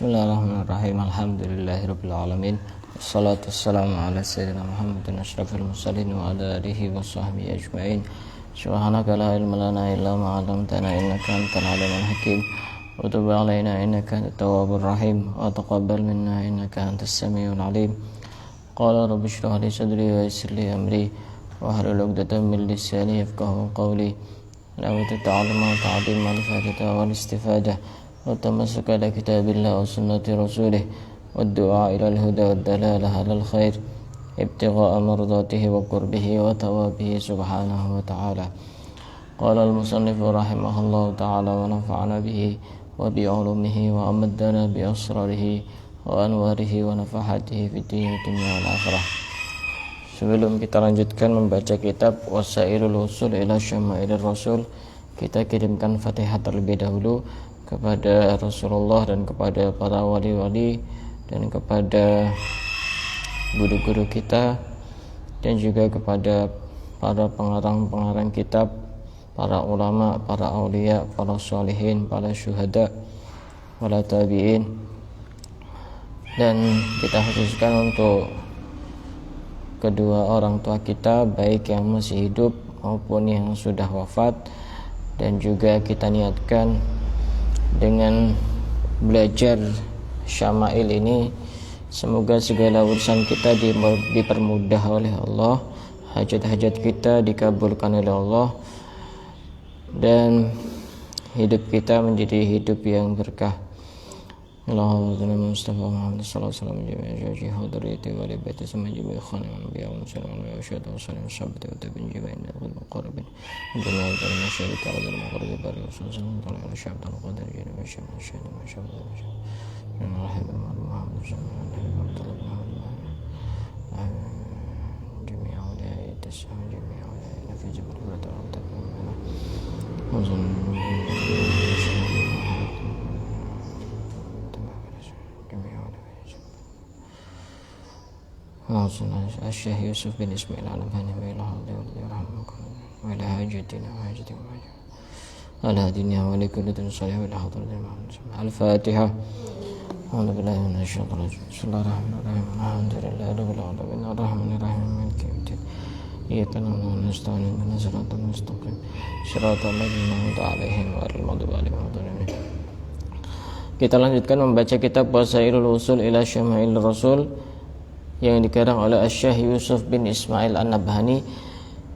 Bismillahirrahmanirrahim. Alhamdulillahirabbil alamin. Wassalatu wassalamu ala sayyidina Muhammadin asyrafil mursalin wa ala alihi wa sahbihi ajmain. Subhanaka la ilma lana illa ma 'allamtana innaka antal alimul hakim. Wa tub 'alaina innaka antat tawwabur rahim wa taqabbal minna innaka antas samiul alim. Qala rabbi shrah li sadri wa yassir li amri wahlul 'uqdatam min lisani yafqahu qawli. Nawaitu ta'alluma wa ta'lim al-fatiha wal istifadah wa tamassuka ala kitabillah wa sunnati rasulih wa du'a ila al-huda wa dalalah ala al-khair ibtigha'a mardatihi wa qurbihi wa tawabihi subhanahu wa ta'ala. Qala al-musannifu rahimahullahu ta'ala wa nafa'ana bihi wa bi'ulumihi wa amaddana bi asrarihi wa anwarihi wa nafahatihi fid dunya wal akhirah. Sebelum kita lanjutkan membaca kitab Wasailul Usul ila Syama'ilir Rasul, kita kirimkan Fatihah terlebih dahulu kepada Rasulullah dan kepada para wali-wali dan kepada guru-guru kita dan juga kepada para pengarang-pengarang kitab, para ulama, para aulia, para sholihin, para syuhada, para tabi'in, dan kita khususkan untuk kedua orang tua kita, baik yang masih hidup maupun yang sudah wafat. Dan juga kita niatkan dengan belajar syama'il ini, semoga segala urusan kita dipermudah oleh Allah, hajat-hajat kita dikabulkan oleh Allah, dan hidup kita menjadi hidup yang berkah. Allahumma Mustafa Muhammad sallallahu alaihi wasallam jami'a hadrati wa li baiti samajimi khanim anbiya wa sallallahu alaihi wa sallam sabata wa tabin jibain al muqarrabin jami'a al masyayikh al muqarrabin bari sallallahu alaihi wa sallam qadar jina wa sallam shaydan wa sallam Muhammad sallallahu alaihi wa sallam jami'a wa la tasah jami'a wa la fi jabal wa ta'ala Syekh Yusuf bin Ismail al-Albani wa ila hajatina wa hajatina ala dunya wa likulli salih wa hadratin al-Fatihah. A'udzu billahi minasy syaithanir rajim. Bismillahirrahmanirrahim. Alhamdulillahi rabbil alamin arrahmanir rahim maliki yaumiddin. Iyyaka na'budu wa nasta'inu ihdinas siratal mustaqim siratal ladzina an'amta 'alaihim ghairil maghdubi 'alaihim waladdallin. Kita lanjutkan membaca kitab Wasailul Usul ila Syama'il Rasul yang dikarang oleh Syekh Yusuf bin Ismail An-Nabhani.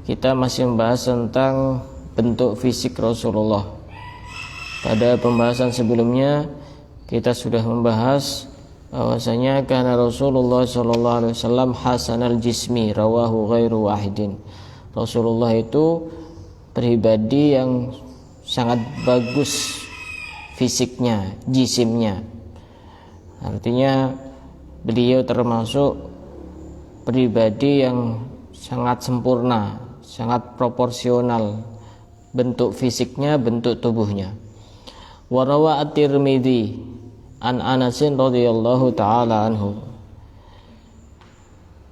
Kita masih membahas tentang bentuk fisik Rasulullah. Pada pembahasan sebelumnya kita sudah membahas bahwasanya karena Rasulullah sallallahu alaihi wasallam hasanal jismi rawahu ghairu wahidin. Rasulullah itu pribadi yang sangat bagus fisiknya, jisimnya. Artinya beliau termasuk pribadi yang sangat sempurna, sangat proporsional bentuk fisiknya, bentuk tubuhnya. Wa rawa at-Tirmidzi an Anasin radhiyallahu taala anhu.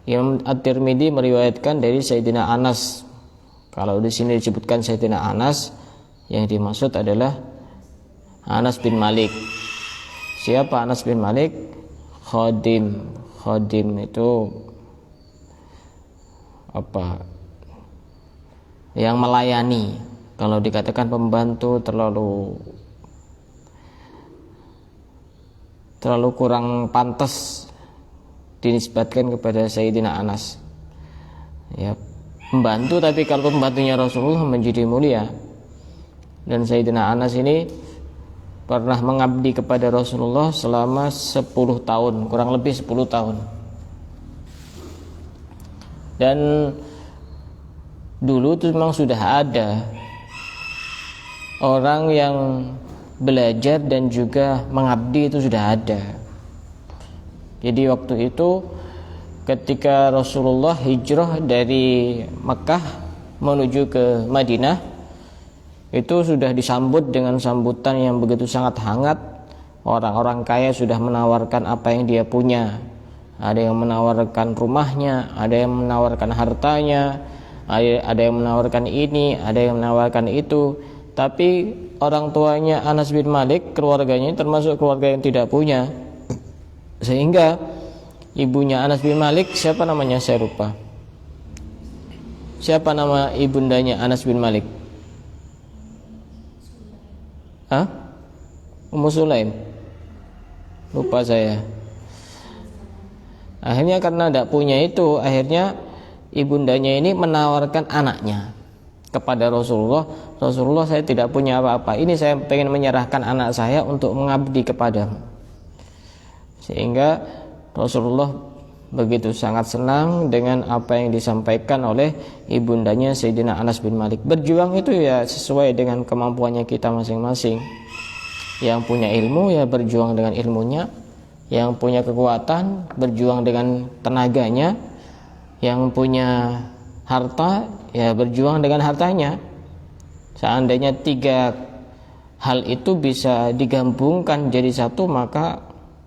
Imam at-Tirmidzi meriwayatkan dari Sayyidina Anas. Kalau di sini disebutkan Sayyidina Anas, yang dimaksud adalah Anas bin Malik. Siapa Anas bin Malik? Khadim. Khadim itu apa? Yang melayani. Kalau dikatakan pembantu terlalu kurang pantas dinisbatkan kepada Sayyidina Anas. Ya, pembantu, tapi kalau pembantunya Rasulullah menjadi mulia. Dan Sayyidina Anas ini pernah mengabdi kepada Rasulullah selama 10 tahun, kurang lebih 10 tahun. Dan dulu itu memang sudah ada orang yang belajar dan juga mengabdi, itu sudah ada. Jadi waktu itu ketika Rasulullah hijrah dari Mekah menuju ke Madinah, itu sudah disambut dengan sambutan yang begitu sangat hangat. Orang-orang kaya sudah menawarkan apa yang dia punya. Ada yang menawarkan rumahnya, ada yang menawarkan hartanya, ada yang menawarkan ini, ada yang menawarkan itu. Tapi orang tuanya Anas bin Malik, keluarganya termasuk keluarga yang tidak punya. Sehingga ibunya Anas bin Malik, siapa namanya saya lupa. Siapa nama ibundanya Anas bin Malik? Ummu Sulaim. Lupa saya. Akhirnya karena tidak punya itu, akhirnya ibundanya ini menawarkan anaknya kepada Rasulullah. Rasulullah, saya tidak punya apa-apa, ini saya ingin menyerahkan anak saya untuk mengabdi kepadamu. Sehingga Rasulullah begitu sangat senang dengan apa yang disampaikan oleh ibundanya Sayyidina Anas bin Malik. Berjuang itu ya sesuai dengan kemampuannya kita masing-masing. Yang punya ilmu ya berjuang dengan ilmunya, yang punya kekuatan berjuang dengan tenaganya, yang punya harta ya berjuang dengan hartanya. Seandainya 3 hal itu bisa digabungkan jadi satu, maka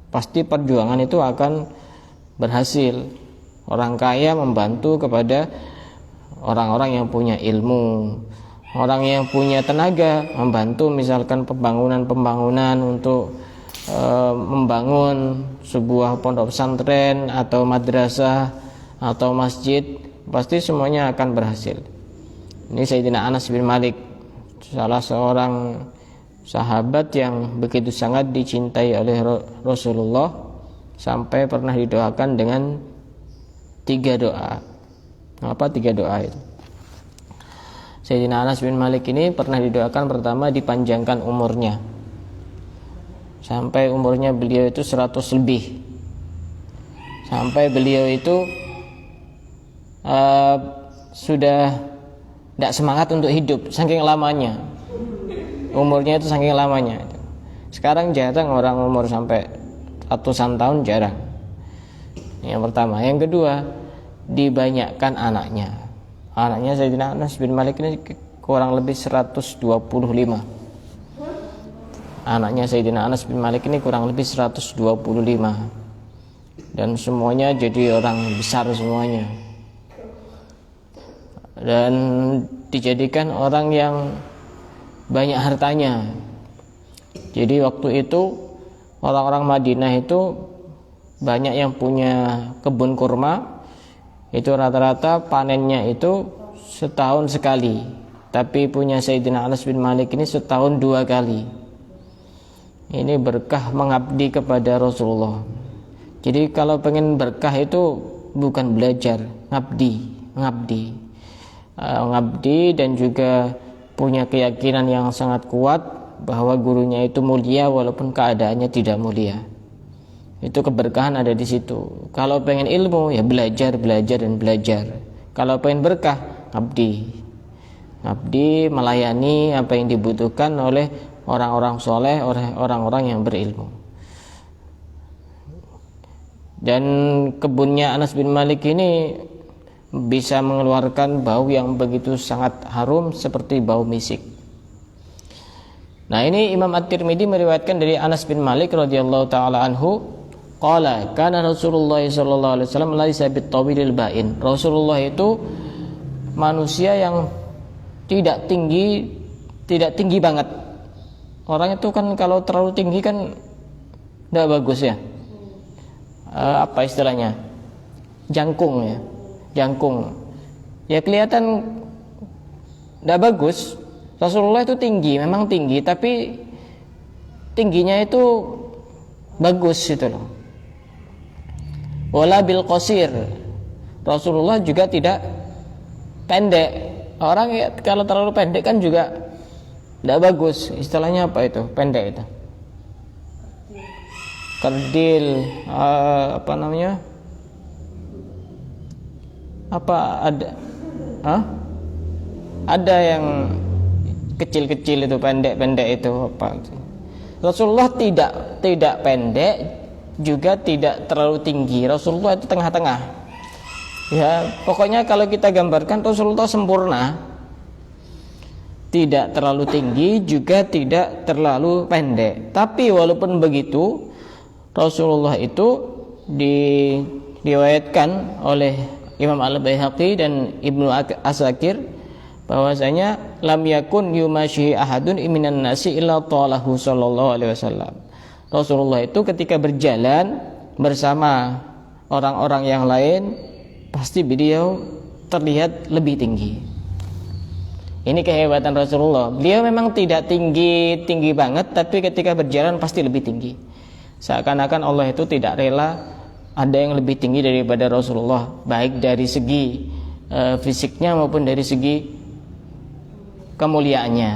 pasti perjuangan itu akan berhasil. Orang kaya membantu kepada orang-orang yang punya ilmu, orang yang punya tenaga membantu misalkan pembangunan untuk membangun sebuah pondok pesantren atau madrasah atau masjid, pasti semuanya akan berhasil. Ini Sayyidina Anas bin Malik, salah seorang sahabat yang begitu sangat dicintai oleh Rasulullah, sampai pernah didoakan dengan 3 doa. Apa 3 doa itu? Sayyidina Anas bin Malik ini pernah didoakan, pertama dipanjangkan umurnya sampai umurnya beliau itu 100 lebih, sampai beliau itu sudah tidak semangat untuk hidup saking lamanya umurnya itu, saking lamanya. Sekarang jarang orang umur sampai ratusan tahun, jarang. Yang pertama. Yang kedua, dibanyakkan anaknya. Anaknya Sayyidina Anas bin Malik ini kurang lebih 125. Anaknya Sayyidina Anas bin Malik ini kurang lebih 125, dan semuanya jadi orang besar semuanya, dan dijadikan orang yang banyak hartanya. Jadi waktu itu orang-orang Madinah itu banyak yang punya kebun kurma, itu rata-rata panennya itu setahun sekali. Tapi punya Sayyidina Anas bin Malik ini setahun 2 kali. Ini berkah mengabdi kepada Rasulullah. Jadi kalau pengen berkah itu bukan belajar, mengabdi dan juga punya keyakinan yang sangat kuat bahwa gurunya itu mulia walaupun keadaannya tidak mulia. Itu keberkahan ada di situ. Kalau pengen ilmu ya belajar dan belajar. Kalau pengen berkah, ngabdi melayani apa yang dibutuhkan oleh orang-orang soleh, oleh orang-orang yang berilmu. Dan kebunnya Anas bin Malik ini bisa mengeluarkan bau yang begitu sangat harum seperti bau misik. Nah, ini Imam At-Tirmidzi meriwayatkan dari Anas bin Malik radhiyallahu taala anhu, qala kana Rasulullah sallallahu alaihi wasallam laisa bit-tawilil ba'in. Rasulullah itu manusia yang tidak tinggi banget. Orang itu kan kalau terlalu tinggi kan tidak bagus ya. Apa istilahnya? Jangkung. Ya kelihatan tidak bagus. Rasulullah itu tinggi, memang tinggi, tapi tingginya itu bagus itu loh. Wala bil qasir. Rasulullah juga tidak pendek. Orang ya, kalau terlalu pendek kan juga tidak bagus. Istilahnya apa itu? Pendek itu. Kerdil, apa namanya? Apa ada? Ada yang kecil-kecil itu, pendek-pendek itu apa? Rasulullah tidak pendek, juga tidak terlalu tinggi. Rasulullah itu tengah-tengah. Ya, pokoknya kalau kita gambarkan Rasulullah sempurna. Tidak terlalu tinggi, juga tidak terlalu pendek. Tapi walaupun begitu, Rasulullah itu diriwayatkan oleh Imam Al-Baihaqi dan Ibnu Asakir bahwasanya lam yakun yumasyi ahadun minan nasi illa talahu sallallahu alaihi wasallam. Rasulullah itu ketika berjalan bersama orang-orang yang lain, pasti beliau terlihat lebih tinggi. Ini kehebatan Rasulullah. Beliau memang tidak tinggi banget, tapi ketika berjalan pasti lebih tinggi. Seakan-akan Allah itu tidak rela ada yang lebih tinggi daripada Rasulullah, baik dari segi fisiknya maupun dari segi kemuliaannya.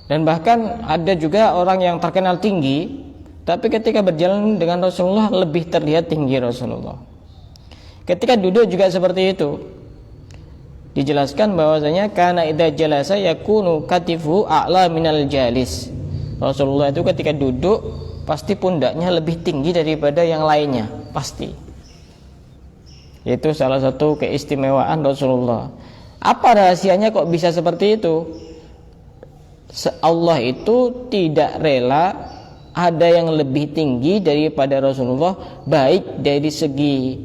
Dan bahkan ada juga orang yang terkenal tinggi, tapi ketika berjalan dengan Rasulullah lebih terlihat tinggi Rasulullah. Ketika duduk juga seperti itu. Dijelaskan bahwasanya karena idza jalasa yakunu katifu a'la minal jalis. Rasulullah itu ketika duduk pasti pundaknya lebih tinggi daripada yang lainnya, pasti. Itu salah satu keistimewaan Rasulullah. Apa rahasianya kok bisa seperti itu? Allah itu tidak rela ada yang lebih tinggi daripada Rasulullah, baik dari segi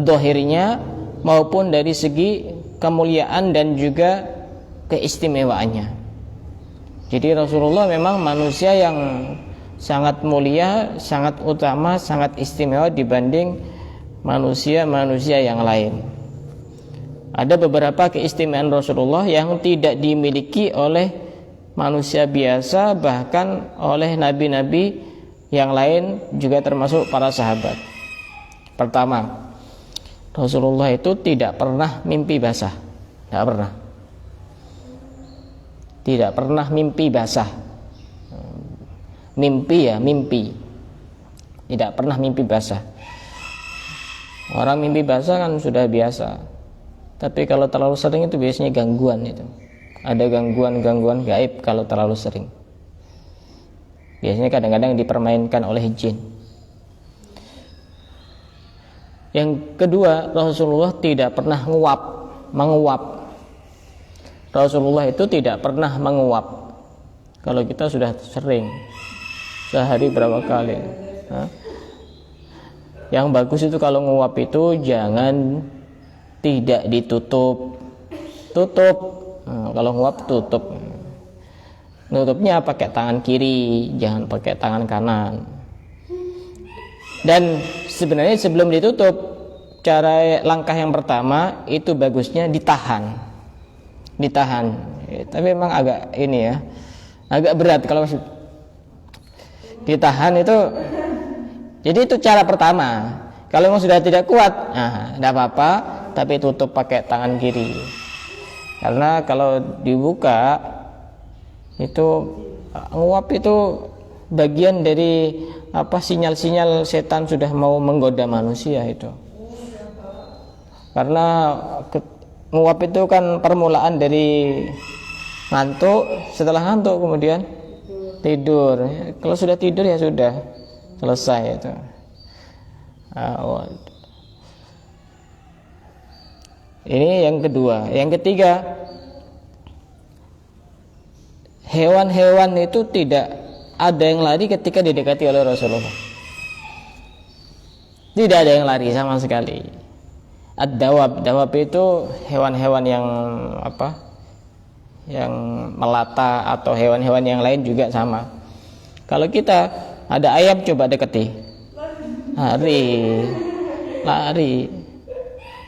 dohirnya maupun dari segi kemuliaan dan juga keistimewaannya. Jadi Rasulullah memang manusia yang sangat mulia, sangat utama, sangat istimewa dibanding manusia-manusia yang lain. Ada beberapa keistimewaan Rasulullah yang tidak dimiliki oleh manusia biasa, bahkan oleh nabi-nabi yang lain juga termasuk para sahabat. Pertama, Rasulullah itu tidak pernah mimpi basah. Tidak pernah. Tidak pernah mimpi basah. Mimpi. Tidak pernah mimpi basah. Orang mimpi basah kan sudah biasa. Tapi kalau terlalu sering itu biasanya gangguan itu. Ada gangguan gaib kalau terlalu sering. Biasanya kadang-kadang dipermainkan oleh jin. Yang kedua, Rasulullah tidak pernah menguap. Rasulullah itu tidak pernah menguap. Kalau kita sudah sering, sehari berapa kali. Yang bagus itu kalau menguap itu jangan tidak ditutup. Tutup. Kalau menguap tutup. Nutupnya pakai tangan kiri, jangan pakai tangan kanan. Dan sebenarnya sebelum ditutup, langkah yang pertama itu bagusnya ditahan. Tapi memang agak agak berat kalau masih ditahan itu. Jadi itu cara pertama. Kalau memang sudah tidak kuat, tidak apa-apa, tapi tutup pakai tangan kiri. Karena kalau dibuka itu nguap itu bagian dari sinyal-sinyal setan sudah mau menggoda manusia itu. Karena nguap itu kan permulaan dari ngantuk, setelah ngantuk kemudian tidur. Kalau sudah tidur ya sudah selesai itu. Ini yang kedua. Yang ketiga, hewan-hewan itu tidak ada yang lari ketika didekati oleh Rasulullah. Tidak ada yang lari sama sekali. Ad-dawab itu hewan-hewan yang yang melata atau hewan-hewan yang lain juga sama. Kalau kita ada ayam coba deketi, lari.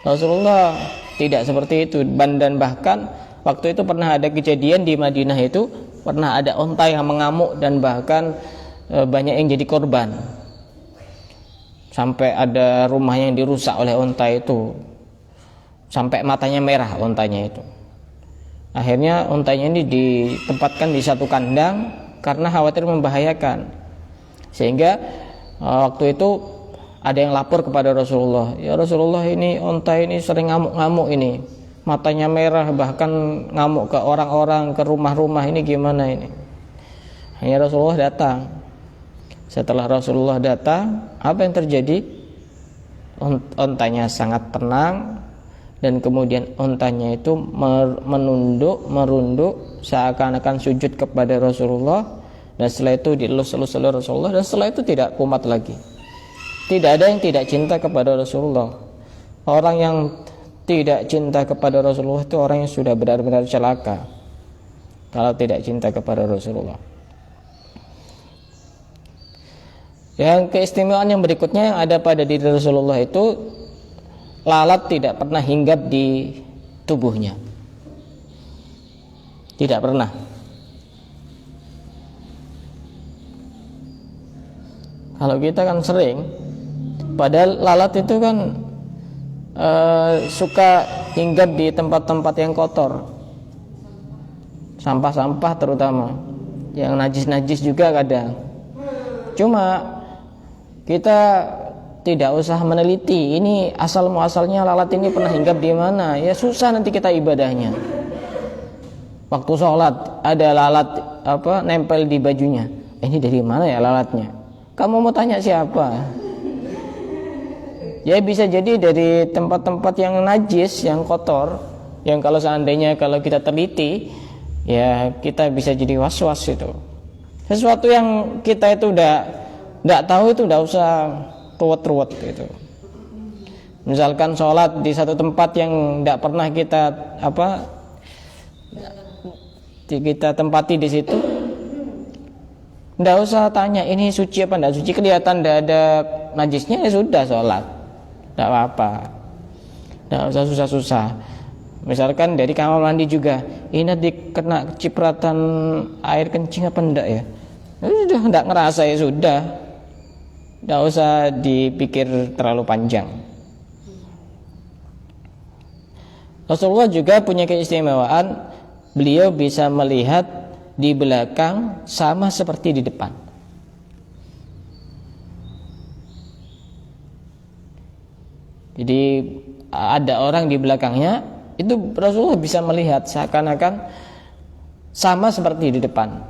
Rasulullah tidak seperti itu. Dan bahkan waktu itu pernah ada kejadian di Madinah itu, pernah ada onta yang mengamuk dan bahkan banyak yang jadi korban. Sampai ada rumah yang dirusak oleh onta itu, sampai matanya merah ontanya itu. Akhirnya ontanya ini ditempatkan di satu kandang karena khawatir membahayakan. Sehingga waktu itu ada yang lapor kepada Rasulullah, ya Rasulullah, ini onta ini sering ngamuk-ngamuk ini, matanya merah, bahkan ngamuk ke orang-orang, ke rumah-rumah, ini gimana ini? Hanya Rasulullah datang. Setelah Rasulullah datang, apa yang terjadi? Ontanya sangat tenang, dan kemudian ontanya itu merunduk seakan-akan sujud kepada Rasulullah, dan setelah itu dielus-elus oleh Rasulullah, dan setelah itu tidak kumat lagi. Tidak ada yang tidak cinta kepada Rasulullah. Orang yang tidak cinta kepada Rasulullah itu orang yang sudah benar-benar celaka kalau tidak cinta kepada Rasulullah. Yang keistimewaan yang berikutnya yang ada pada diri Rasulullah itu, lalat tidak pernah hinggap di tubuhnya. Tidak pernah. Kalau kita kan sering, padahal lalat itu kan suka hinggap di tempat-tempat yang kotor, sampah-sampah terutama, yang najis-najis juga kadang. Cuma kita tidak usah meneliti ini asal muasalnya lalat ini pernah hinggap di mana. Ya susah nanti kita ibadahnya. Waktu sholat ada lalat nempel di bajunya. Ini dari mana ya lalatnya? Kamu mau tanya siapa? Ya bisa jadi dari tempat-tempat yang najis, yang kotor, yang kalau seandainya kalau kita teliti, ya kita bisa jadi was-was itu. Sesuatu yang kita itu nggak tahu itu nggak usah ruwet-ruwet gitu. Misalkan sholat di satu tempat yang nggak pernah kita tempati di situ, nggak usah tanya ini suci apa nggak suci, kelihatan nggak ada najisnya ya sudah sholat, nggak apa-apa, nggak usah susah-susah. Misalkan dari kamar mandi juga, ini dikena cipratan air kencing apa enggak ya? Sudah enggak ngerasa ya sudah, enggak usah dipikir terlalu panjang. Rasulullah juga punya keistimewaan, beliau bisa melihat di belakang sama seperti di depan. Jadi ada orang di belakangnya, itu Rasulullah bisa melihat seakan-akan sama seperti di depan.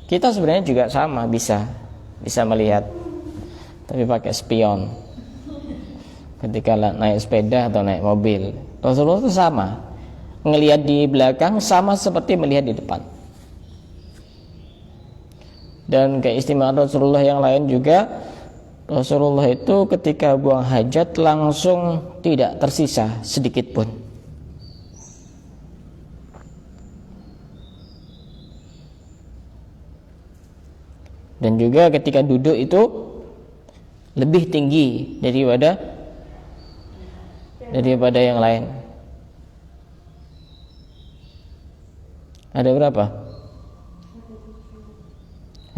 Kita sebenarnya juga sama bisa melihat, tapi pakai spion. Ketika naik sepeda atau naik mobil, Rasulullah itu sama, ngelihat di belakang sama seperti melihat di depan. Dan keistimewaan Rasulullah yang lain juga, Rasulullah itu ketika buang hajat langsung tidak tersisa sedikit pun. Dan juga ketika duduk itu lebih tinggi daripada yang lain. Ada berapa?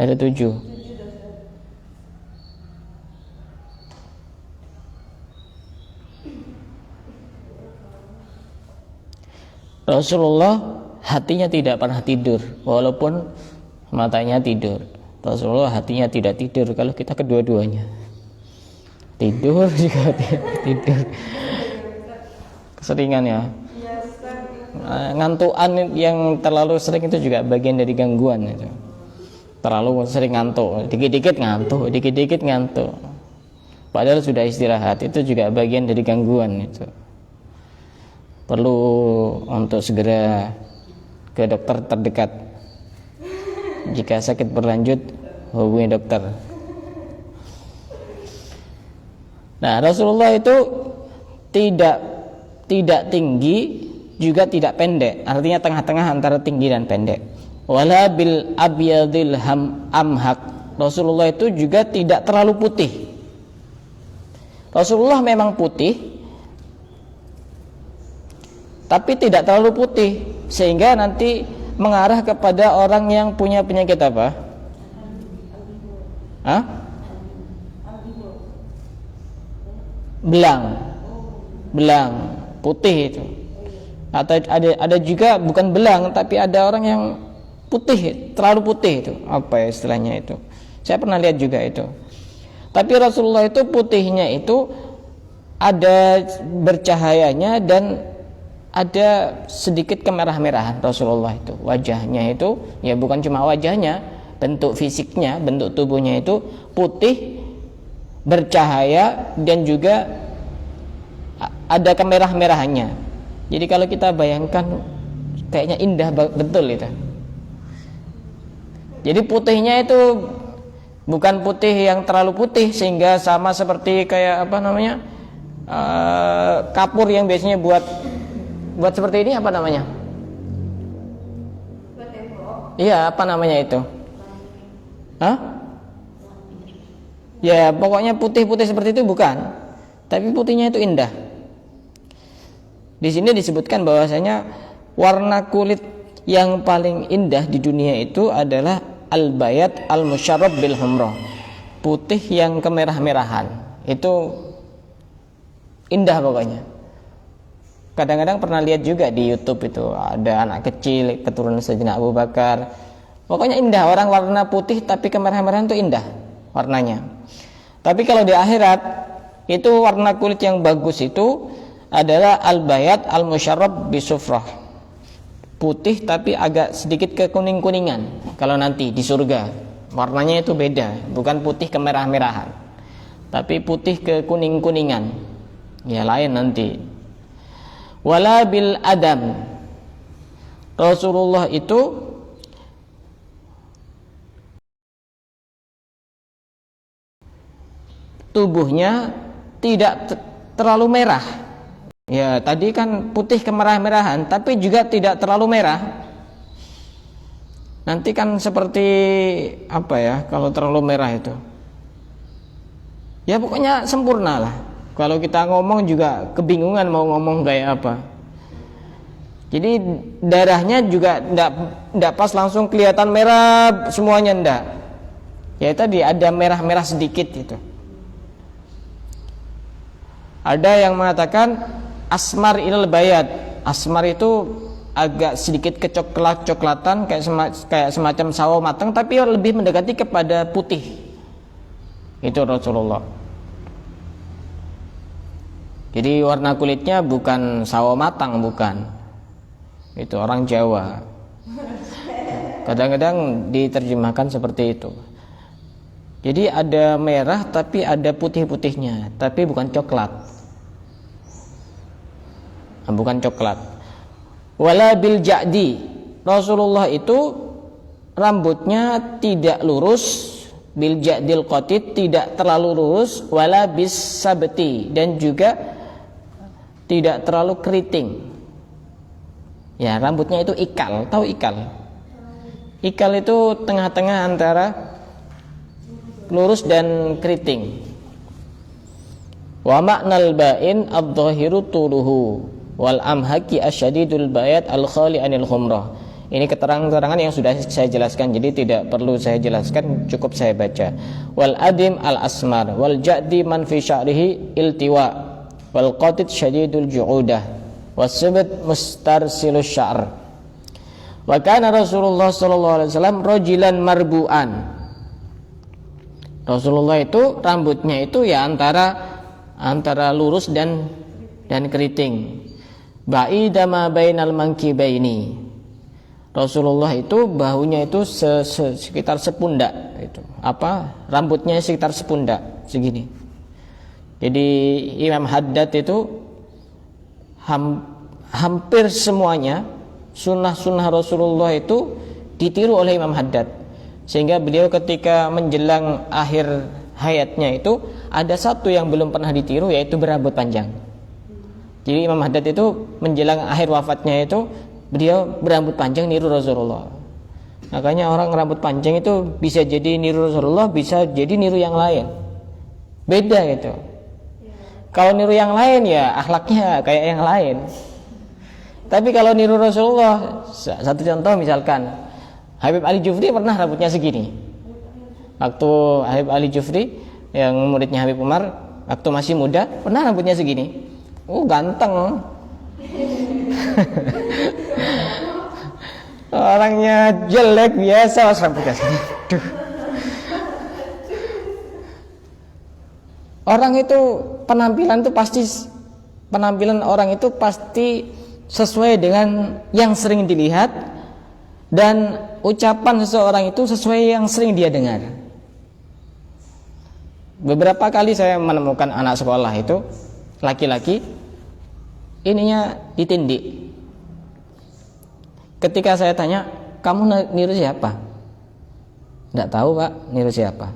Ada 7. Rasulullah hatinya tidak pernah tidur walaupun matanya tidur. Rasulullah hatinya tidak tidur. Kalau kita kedua-duanya tidur juga tidur. Keseringan ya. Ngantukan yang terlalu sering itu juga bagian dari gangguan itu. Terlalu sering ngantuk, dikit-dikit ngantuk. Padahal sudah istirahat, itu juga bagian dari gangguan itu. Perlu untuk segera ke dokter terdekat. Jika sakit berlanjut, hubungi dokter. Nah, Rasulullah itu tidak tinggi juga tidak pendek, artinya tengah-tengah antara tinggi dan pendek. Wala bil abyadil amhaq. Rasulullah itu juga tidak terlalu putih. Rasulullah memang putih, tapi tidak terlalu putih sehingga nanti mengarah kepada orang yang punya penyakit apa? Belang putih itu. Atau ada juga bukan belang tapi ada orang yang putih, terlalu putih itu. Apa ya istilahnya itu? Saya pernah lihat juga itu. Tapi Rasulullah itu putihnya itu ada bercahayanya dan ada sedikit kemerah-merahan Rasulullah itu. Wajahnya itu ya bukan cuma wajahnya, bentuk fisiknya, bentuk tubuhnya itu putih, bercahaya dan juga ada kemerah-merahannya. Jadi kalau kita bayangkan kayaknya indah betul itu. Jadi putihnya itu bukan putih yang terlalu putih sehingga sama seperti kayak kapur yang biasanya buat seperti ini, apa namanya? Iya, apa namanya itu? Ya pokoknya putih-putih seperti itu bukan, tapi putihnya itu indah. Di sini disebutkan bahwasanya warna kulit yang paling indah di dunia itu adalah al-bayat al-musyarrab bil humrah, putih yang kemerah-merahan. Itu indah pokoknya. Kadang-kadang pernah lihat juga di YouTube itu ada anak kecil keturunan Sayyidina Abu Bakar. Pokoknya indah, orang warna putih tapi kemerah-merahan itu indah warnanya. Tapi kalau di akhirat itu warna kulit yang bagus itu adalah al-bayat al-musyarrab bisufrah, putih tapi agak sedikit kekuning-kuningan. Kalau nanti di surga warnanya itu beda, bukan putih kemerah-merahan, tapi putih kekuning-kuningan. Ya lain nanti. Wala bil adam, Rasulullah itu tubuhnya tidak terlalu merah. Ya tadi kan putih kemerah-merahan, tapi juga tidak terlalu merah. Nanti kan seperti apa ya kalau terlalu merah itu? Ya pokoknya sempurna lah. Kalau kita ngomong juga kebingungan mau ngomong kayak apa. Jadi darahnya juga enggak pas langsung kelihatan merah semuanya, enggak. Ya tadi ada merah-merah sedikit itu. Ada yang mengatakan asmar ilal bayat. Asmar itu agak sedikit kecoklat-coklatan kayak semacam sawo matang, tapi lebih mendekati kepada putih. Itu Rasulullah. Jadi warna kulitnya bukan sawo matang, bukan. Itu orang Jawa. Kadang-kadang diterjemahkan seperti itu. Jadi ada merah tapi ada putih-putihnya, tapi bukan coklat. Bukan coklat. Wala bil ja'di, Rasulullah itu rambutnya tidak lurus, bil ja'dil qatid, tidak terlalu lurus, wala bis sabti, dan juga tidak terlalu keriting. Ya, rambutnya itu ikal, tahu ikal? Ikal itu tengah-tengah antara lurus dan keriting. Wa ma'nal ba'in adh-dhahiru tuluhu wal amhaki asyadidul bayat al khali anil khumrah. Ini keterangan yang sudah saya jelaskan, jadi tidak perlu saya jelaskan, cukup saya baca. Wal adim al asmar wal ja'di man fi sya'rihi iltiwa wal qatid syadidul ju'udah was sabat mustarsilus sya'r. Wa kana Rasulullah sallallahu alaihi wasallam rajulan marbu'an. Rasulullah itu rambutnya itu ya antara lurus dan keriting. Ba'ida ma bainal mankibaini. Rasulullah itu bahunya itu sekitar sepundak itu. Rambutnya sekitar sepundak segini. Jadi Imam Haddad itu hampir semuanya sunnah-sunnah Rasulullah itu ditiru oleh Imam Haddad. Sehingga beliau ketika menjelang akhir hayatnya itu ada satu yang belum pernah ditiru, yaitu berambut panjang. Jadi Imam Haddad itu menjelang akhir wafatnya itu beliau berambut panjang niru Rasulullah. Makanya orang rambut panjang itu bisa jadi niru Rasulullah, bisa jadi niru yang lain. Beda gitu. Kalau niru yang lain ya akhlaknya kayak yang lain. Tapi kalau niru Rasulullah, satu contoh misalkan Habib Ali Jufri pernah rambutnya segini. Waktu Habib Ali Jufri yang muridnya Habib Umar waktu masih muda pernah rambutnya segini. Oh ganteng. Orangnya jelek biasa rambutnya segini. Duh. Orang itu penampilan orang itu pasti sesuai dengan yang sering dilihat, dan ucapan seseorang itu sesuai yang sering dia dengar. Beberapa kali saya menemukan anak sekolah itu laki-laki ininya ditindik. Ketika saya tanya, kamu niru siapa? Tidak tahu pak, niru siapa?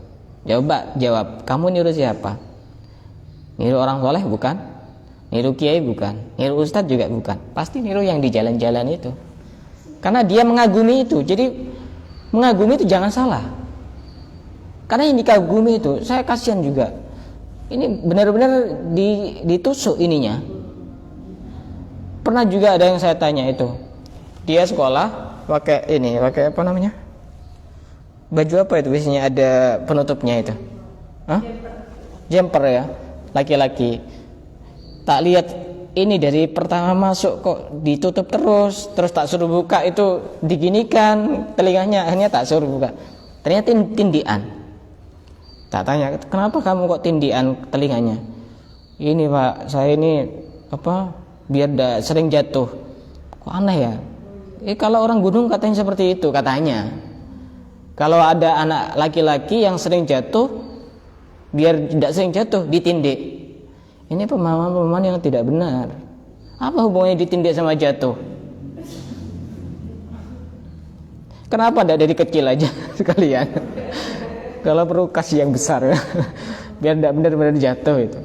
Jawab, kamu niru siapa? Niru orang soleh bukan? Niru kiai bukan? Niru ustadz juga bukan? Pasti niru yang di jalan-jalan itu. Karena dia mengagumi itu. Jadi mengagumi itu jangan salah. Karena yang dikagumi itu, saya kasihan juga. Ini benar-benar ditusuk ininya. Pernah juga ada yang saya tanya itu, dia sekolah pakai apa namanya? Baju apa itu biasanya ada penutupnya itu? Hah? Jumper ya, laki-laki. Tak lihat ini dari pertama masuk kok ditutup terus tak suruh buka itu diginikan telinganya, akhirnya tak suruh buka. Ternyata tindian. Tak tanya, kenapa kamu kok tindian telinganya? Ini Pak, saya ini biar tidak sering jatuh. Kok aneh ya? Kalau orang gunung katanya seperti itu katanya. Kalau ada anak laki-laki yang sering jatuh, biar tidak sering jatuh ditindik. Ini pemahaman-pemahaman yang tidak benar. Apa hubungannya ditindik sama jatuh? Kenapa tidak dari kecil aja sekalian? Kalau perlu kasih yang besar biar tidak benar-benar jatuh itu.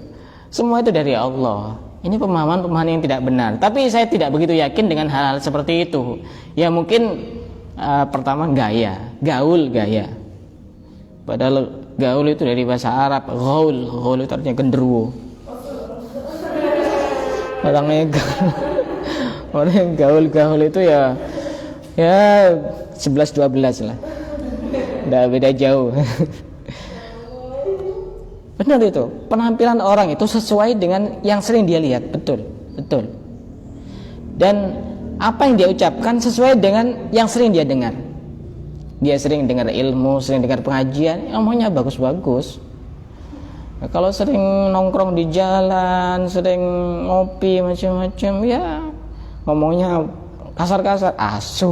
Semua itu dari Allah. Ini pemahaman-pemahaman yang tidak benar. Tapi saya tidak begitu yakin dengan hal-hal seperti itu. Ya mungkin pertama gaul gaya. Padahal gaul itu dari bahasa Arab. Gaul itu artinya genderuwo. Orang yang gaul itu ya 11-12 lah. Udah beda jauh. Benar itu, penampilan orang itu sesuai dengan yang sering dia lihat. Betul. Dan apa yang dia ucapkan sesuai dengan yang sering dia dengar. Dia sering dengar ilmu, sering dengar pengajian, ngomongnya bagus-bagus. Nah, kalau sering nongkrong di jalan, sering ngopi macam-macam, ya ngomongnya kasar-kasar, asu.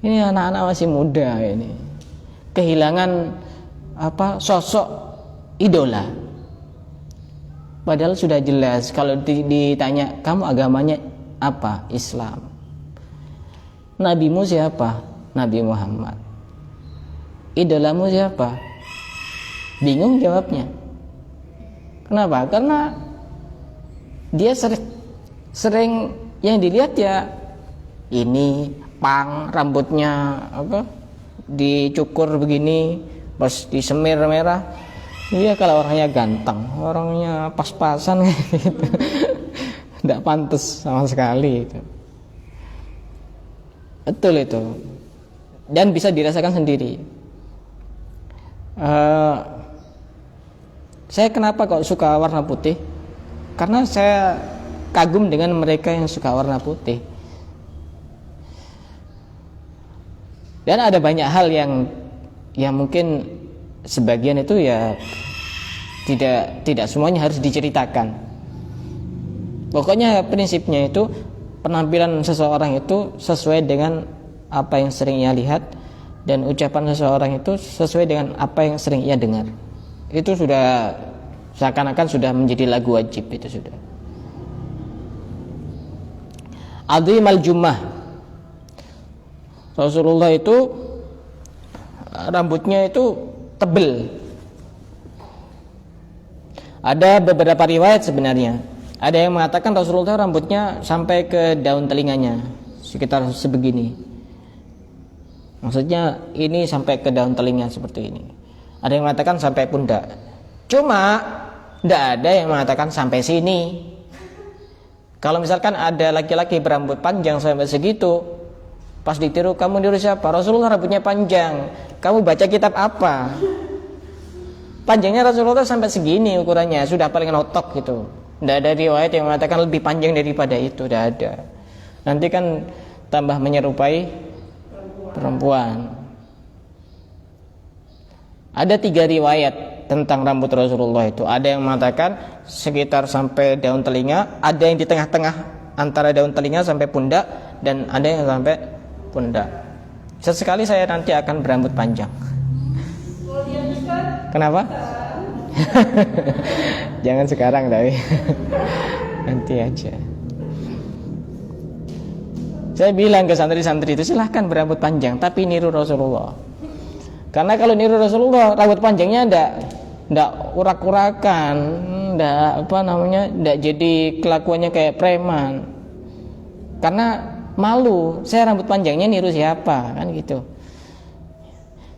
Ini anak-anak masih muda ini, kehilangan sosok idola. Padahal sudah jelas kalau ditanya kamu agamanya apa? Islam. Nabimu siapa? Nabi Muhammad. Idolamu siapa? Bingung jawabnya. Kenapa? Karena dia sering yang dilihat ya ini rambutnya dicukur begini, pas disemir merah. Iya, kalau orangnya ganteng, orangnya pas-pasan gitu. Tidak pantas sama sekali itu. Betul itu. Dan bisa dirasakan sendiri. Saya kenapa kok suka warna putih? Karena saya kagum dengan mereka yang suka warna putih. Dan ada banyak hal yang mungkin sebagian itu ya tidak semuanya harus diceritakan. Pokoknya prinsipnya itu penampilan seseorang itu sesuai dengan apa yang sering ia lihat, dan ucapan seseorang itu sesuai dengan apa yang sering ia dengar. Itu sudah seakan-akan sudah menjadi lagu wajib, itu sudah. Adhimal Jummah. Rasulullah itu rambutnya itu tebal. Ada beberapa riwayat sebenarnya. Ada yang mengatakan Rasulullah rambutnya sampai ke daun telinganya, sekitar sebegini. Maksudnya ini sampai ke daun telinga seperti ini. Ada yang mengatakan sampai pundak. Cuma tidak ada yang mengatakan sampai sini. Kalau misalkan ada laki-laki berambut panjang sampai segitu, pas ditiru, kamu niru siapa? Rasulullah rambutnya panjang. Kamu baca kitab apa? Panjangnya Rasulullah sampai segini ukurannya, sudah paling notok gitu. Tidak ada riwayat yang mengatakan lebih panjang daripada itu, tidak ada. Nanti kan tambah menyerupai perempuan. Ada 3 riwayat tentang rambut Rasulullah itu. Ada yang mengatakan sekitar sampai daun telinga, ada yang di tengah-tengah antara daun telinga sampai pundak, dan ada yang sampai pundak. Sesekali saya nanti akan berambut panjang. Kenapa? Jangan sekarang tapi nanti aja. Saya bilang ke santri-santri itu, silahkan berambut panjang, tapi niru Rasulullah. Karena kalau niru Rasulullah, rambut panjangnya ndak urak-urakan, ndak jadi kelakuannya kayak preman. Karena malu, saya rambut panjangnya niru siapa, kan gitu.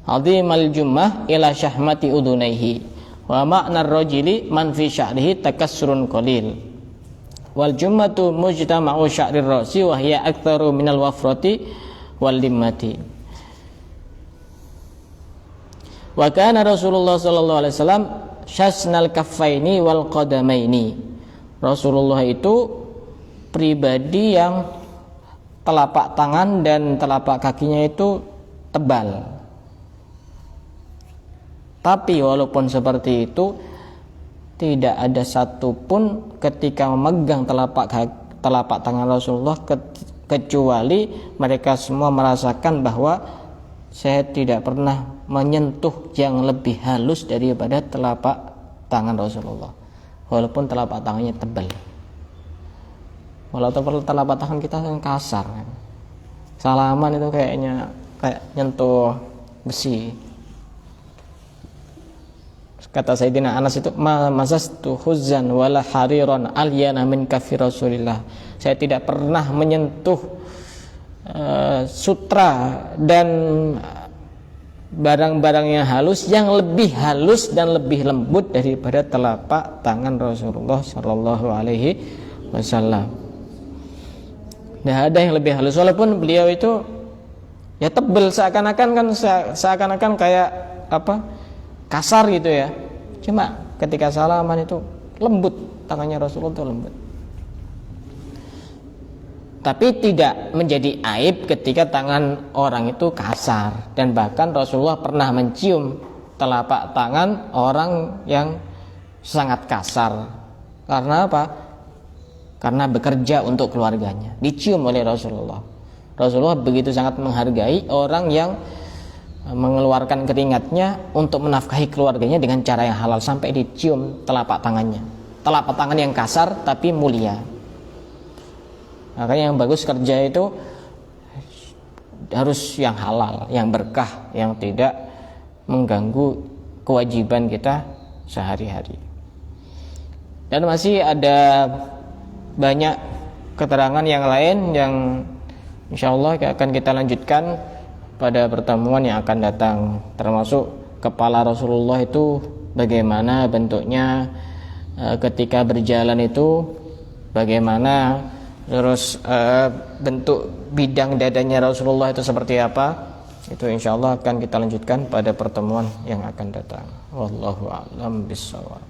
'azimal jummah ila syahmati udunaihi wa ma'na ar-rajuli man fi sya'rihi takassurun qalil wal jummatu mujtama'u sya'rir ra'si wa hiya aktsaru minal wafrati wal limmati. Wa kana Rasulullah sallallahu alaihi wasallam syasnal kaffaini wal qadamaini. Rasulullah itu pribadi yang telapak tangan dan telapak kakinya itu tebal. Tapi walaupun seperti itu, tidak ada satupun ketika memegang telapak tangan Rasulullah kecuali mereka semua merasakan bahwa saya tidak pernah menyentuh yang lebih halus daripada telapak tangan Rasulullah, walaupun telapak tangannya tebal. Walaupun telapak tangan kita yang kasar, salaman itu kayaknya kayak nyentuh besi. Kata Sayyidina Anas itu, masastu huzzan wala hariran alyana min kafi Rasulillah. Saya tidak pernah menyentuh sutra dan barang-barang yang lebih halus dan lebih lembut daripada telapak tangan Rasulullah Shallallahu Alaihi Wasallam. Tidak ada yang lebih halus, walaupun beliau itu ya tebel, seakan-akan kayak apa, kasar gitu ya. Cuma ketika salaman itu lembut, tangannya Rasulullah itu lembut. Tapi tidak menjadi aib ketika tangan orang itu kasar, dan bahkan Rasulullah pernah mencium telapak tangan orang yang sangat kasar. Karena apa? Karena bekerja untuk keluarganya, dicium oleh Rasulullah. Rasulullah begitu sangat menghargai orang yang mengeluarkan keringatnya untuk menafkahi keluarganya dengan cara yang halal, sampai dicium telapak tangannya. Telapak tangan yang kasar tapi mulia. Makanya yang bagus kerja itu harus yang halal, yang berkah, yang tidak mengganggu kewajiban kita sehari-hari. Dan masih ada banyak keterangan yang lain yang insyaallah akan kita lanjutkan pada pertemuan yang akan datang, termasuk kepala Rasulullah itu bagaimana bentuknya ketika berjalan itu, bagaimana terus bentuk bidang dadanya Rasulullah itu seperti apa. Itu insyaallah akan kita lanjutkan pada pertemuan yang akan datang. Wallahu a'lam bishawab.